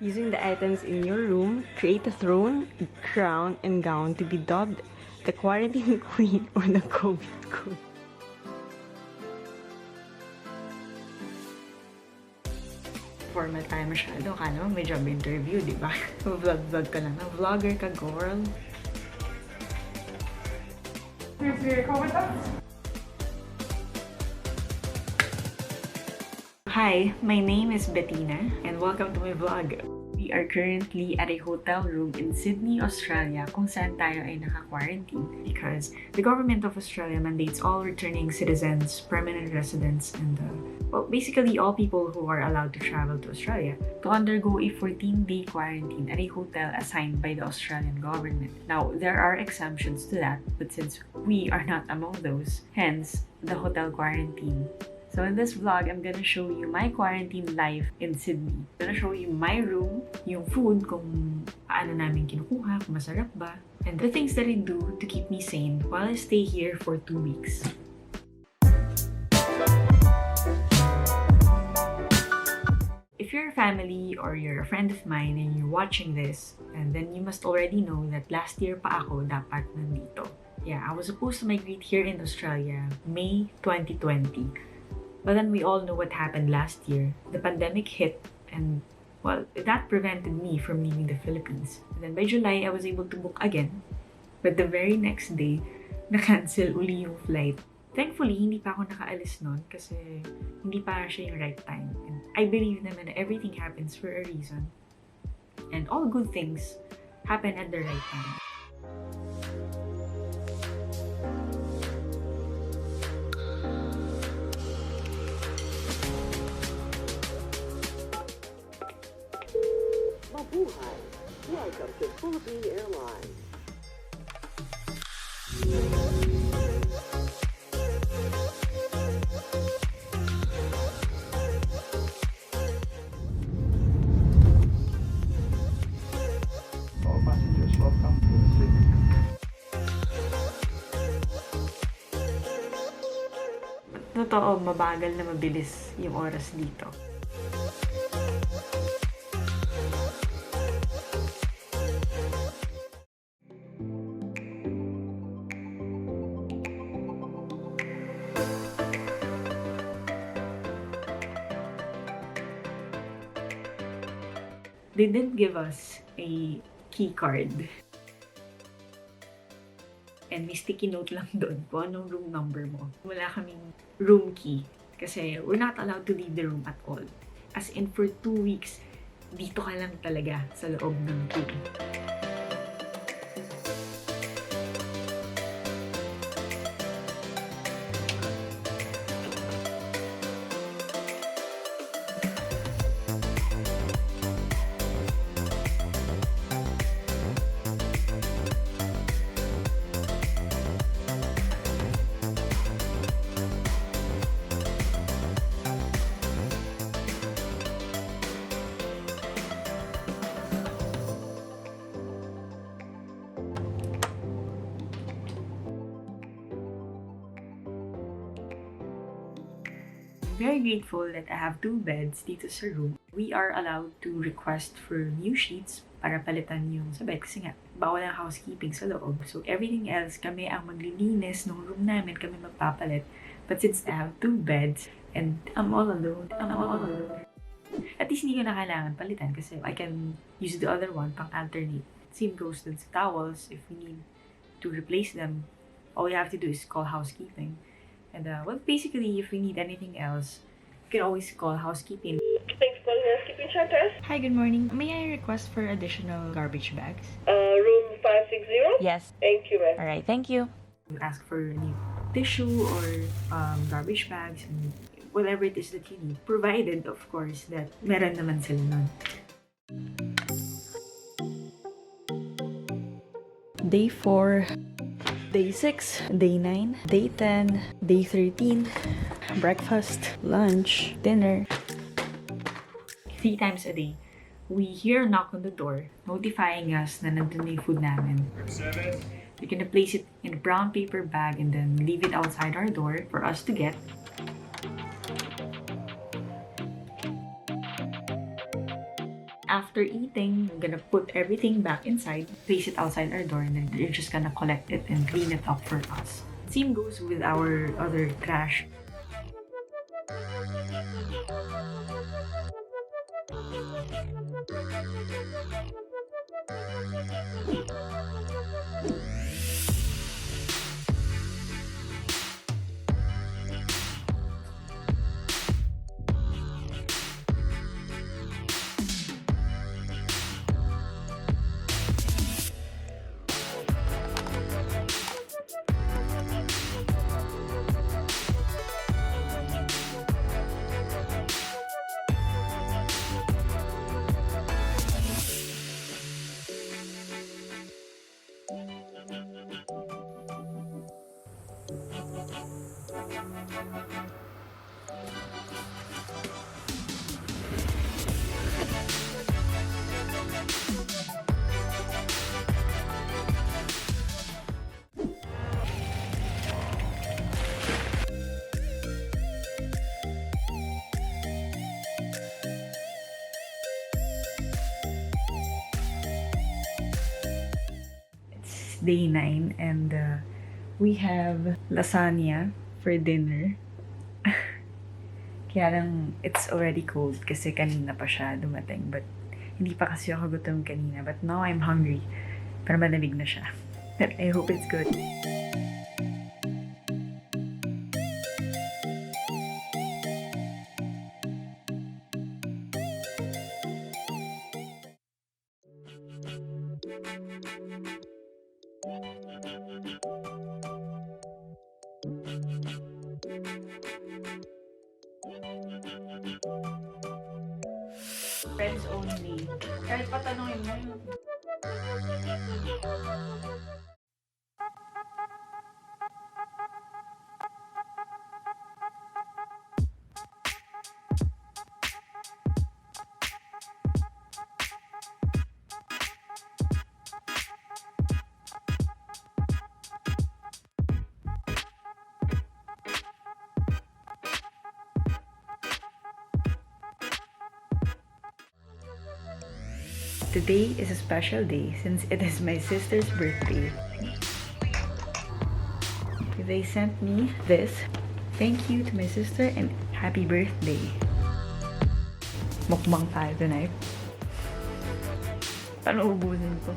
Using the items in your room, create a throne, crown, and gown to be dubbed the quarantine queen or the COVID queen. Formal tayo masyado. Akala mo may job interview, di ba? Vlog-vlog ka lang. Vlogger ka, girl. Hi, my name is Bettina and welcome to my vlog. We are currently at a hotel room in Sydney, Australia kung saan tayo ay naka-quarantine because the government of Australia mandates all returning citizens, permanent residents, and basically all people who are allowed to travel to Australia to undergo a 14-day quarantine at a hotel assigned by the Australian government. Now, there are exemptions to that, but since we are not among those, hence the hotel quarantine. So in this vlog, I'm gonna show you my quarantine life in Sydney. I'm gonna show you my room, yung food, kung paano namin kinukuha, kung masarap ba, and the things that I do to keep me sane while I stay here for 2 weeks. If you're a family or you're a friend of mine and you're watching this, and then you must already know that last year pa ako dapat nandito. Yeah, I was supposed to migrate here in Australia May 2020. But then we all know what happened last year. The pandemic hit and, well, that prevented me from leaving the Philippines. And then by July, I was able to book again. But the very next day, na-cancel uli yung flight. Thankfully, hindi pa ako nakaalis nun kasi hindi pa siya yung right time. And I believe naman na everything happens for a reason. And all good things happen at the right time. Mabuhay! Welcome to Philippine Airlines. All passengers, welcome to the city. Totoo, mabagal na mabilis yung oras dito. They didn't give us a key card. And may sticky note lang doon kung anong room number mo. Wala kaming room key kasi we're not allowed to leave the room at all. As in, for 2 weeks, dito ka lang talaga sa loob ng room. Very grateful that I have 2 beds dito sa room. We are allowed to request for new sheets para palitan yung sa bed kasi nga bawal ang housekeeping sa loob. So everything else, kami ang maglilinis ng room namin, kami magpapalit. But since I have 2 beds and I'm all alone, at least hindi ko na kailangan palitan kasi I can use the other one pang alternate. Same goes dun sa towels. If we need to replace them, all we have to do is call housekeeping. And well, basically, if we need anything else, you can always call housekeeping. Thanks for calling Housekeeping Center. Hi, good morning. May I request for additional garbage bags? Room 560? Yes. Thank you, ma'am. All right, thank you. You ask for new tissue or garbage bags and whatever it is that you need. Provided, of course, that meron naman sila nun. Day 4. Day 6, Day 9, Day 10, Day 13, breakfast, lunch, dinner. 3 times a day, we hear a knock on the door notifying us na nandun na yung food namin. We're gonna place it in a brown paper bag and then leave it outside our door for us to get. after eating, I'm gonna put everything back inside, place it outside our door, and then they're just gonna collect it and clean it up for us. Same goes with our other trash. Day 9 and we have lasagna for dinner. Kaya lang, it's already cold kasi kanina pa siya dumating. But hindi pa kasi ako gutom kanina. But now I'm hungry. Pero malamig na siya. But I hope it's good. Friends only. Kahit patanungin mo. Today is a special day since it is my sister's birthday. They sent me this. Thank you to my sister and happy birthday. Mukbang tayo tonight. Ano ubusin ko?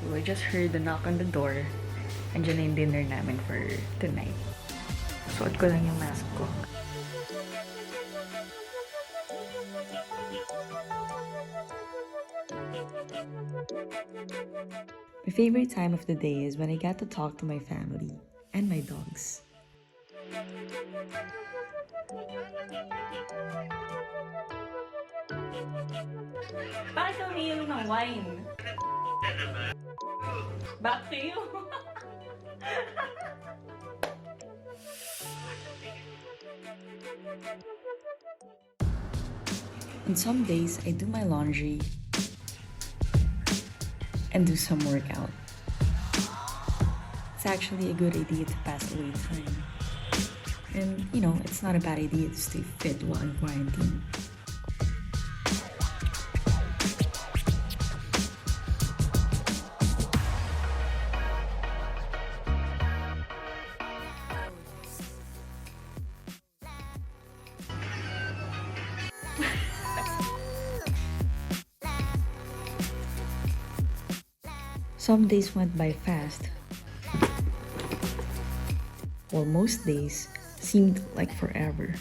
So I just heard the knock on the door. Andiyan na yung dinner namin for tonight. Suot ko lang yung mask ko. My favorite time of the day is when I get to talk to my family and my dogs. Bakit ka umiinom ng wine? Back to you. On some days, I do my laundry and do some workout. it's actually a good idea to pass away time. And, it's not a bad idea to stay fit while in quarantine. Some days went by fast, while most days seemed like forever.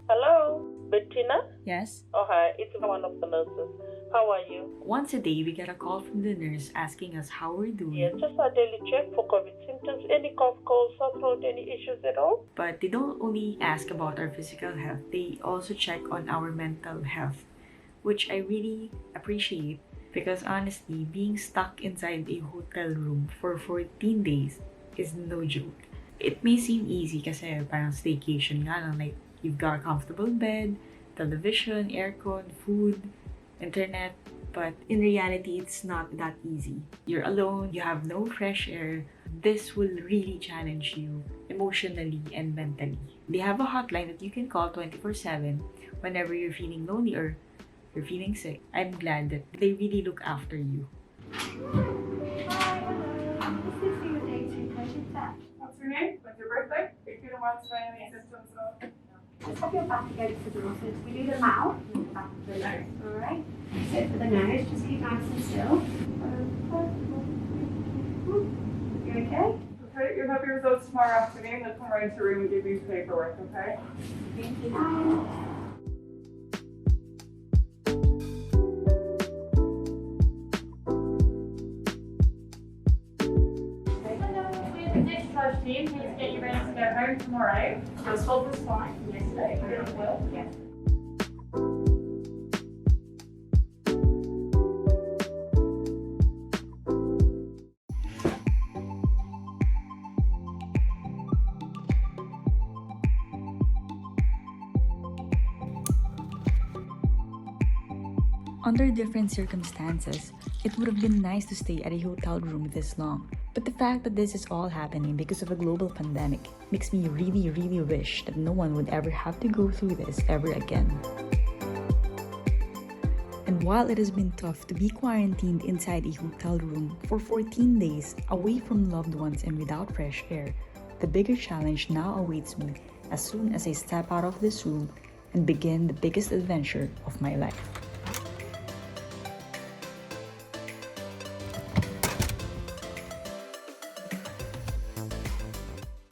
Hello, Bettina? Yes? Oh, hi. It's one of the nurses. How are you? Once a day, we get a call from the nurse asking us how we're doing. Yes, just a daily check for COVID symptoms. Any cough, cold, sore throat, any issues at all? But they don't only ask about our physical health, they also check on our mental health, which I really appreciate because honestly, being stuck inside a hotel room for 14 days is no joke. It may seem easy kasi parang staycation nga lang, like you've got a comfortable bed, television, aircon, food, internet, but in reality, it's not that easy. You're alone, you have no fresh air. This will really challenge you emotionally and mentally. They have a hotline that you can call 24/7 whenever you're feeling lonely or you're feeling sick. I'm glad that they really look after you. This is for your day-to-day COVID test. What's your name? When's your birthday? If you don't want to say any symptoms at all. Just have your back against the door. So we do the mouth and the back of the nose. Alright? Sit for the nose, just keep nice and still. You okay? Okay, you'll have your results tomorrow afternoon. They'll come right to your room and give you paperwork, okay? Thank you. We're the discharge team. Please get you ready to go home tomorrow. Your salt was fine from yesterday. You're doing well. Yes. Under different circumstances, it would have been nice to stay at a hotel room this long. But the fact that this is all happening because of a global pandemic makes me really, really wish that no one would ever have to go through this ever again. And while it has been tough to be quarantined inside a hotel room for 14 days away from loved ones and without fresh air, the bigger challenge now awaits me as soon as I step out of this room and begin the biggest adventure of my life.